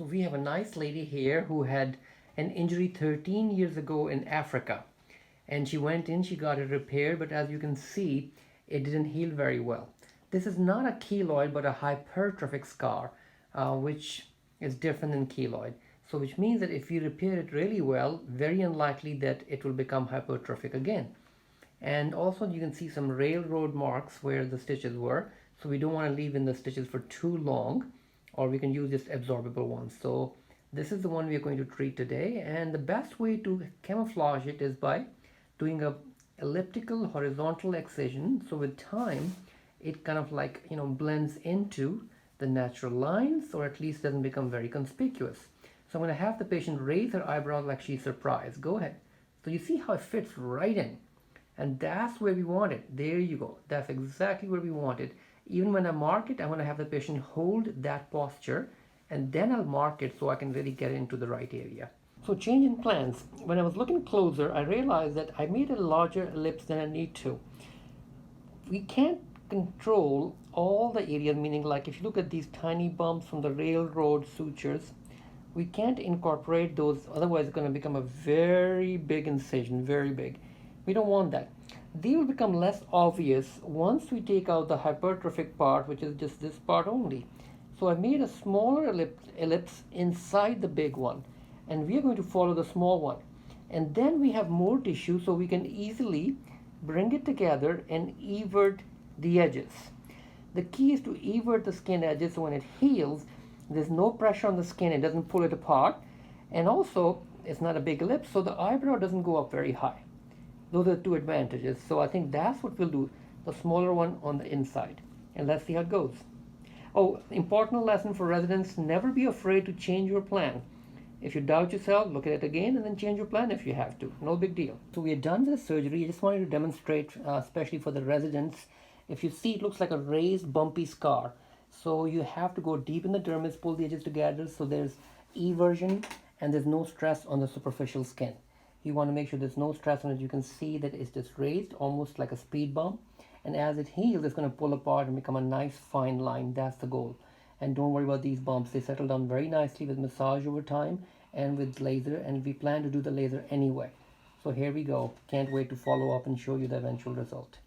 So we have a nice lady here who had an injury 13 years ago in Africa. And she went in, she got it repaired, but as you can see, it didn't heal very well. This is not a keloid, but a hypertrophic scar, which is different than keloid. So which means that if you repair it really well, very unlikely that it will become hypertrophic again. And also you can see some railroad marks where the stitches were. So we don't want to leave in the stitches for too long, or we can use just absorbable ones. So this is the one we are going to treat today. And the best way to camouflage it is by doing a elliptical horizontal excision. So with time, it kind of like, blends into the natural lines, or at least doesn't become very conspicuous. So I'm going to have the patient raise her eyebrows like she's surprised. Go ahead. So you see how it fits right in. And that's where we want it. There you go. That's exactly where we want it. Even when I mark it, I'm going to have the patient hold that posture, and then I'll mark it so I can really get into the right area. So change in plans. When I was looking closer, I realized that I made a larger ellipse than I need to. We can't control all the areas, meaning like if you look at these tiny bumps from the railroad sutures, we can't incorporate those, otherwise it's going to become a very big incision, very big. We don't want that. They will become less obvious once we take out the hypertrophic part, which is just this part only. So I made a smaller ellipse inside the big one, and we are going to follow the small one. And then we have more tissue, so we can easily bring it together and evert the edges. The key is to evert the skin edges so when it heals, there's no pressure on the skin, it doesn't pull it apart, and also it's not a big ellipse, so the eyebrow doesn't go up very high. Those are the two advantages. So I think that's what we'll do, the smaller one on the inside. And let's see how it goes. Oh, important lesson for residents, never be afraid to change your plan. If you doubt yourself, look at it again and then change your plan if you have to. No big deal. So we are done with the surgery. I just wanted to demonstrate, especially for the residents. If you see, it looks like a raised bumpy scar. So you have to go deep in the dermis, pull the edges together so there's eversion and there's no stress on the superficial skin. You want to make sure there's no stress on it. You can see that it's just raised, almost like a speed bump. And as it heals, it's going to pull apart and become a nice fine line. That's the goal. And don't worry about these bumps. They settle down very nicely with massage over time and with laser. And we plan to do the laser anyway. So here we go. Can't wait to follow up and show you the eventual result.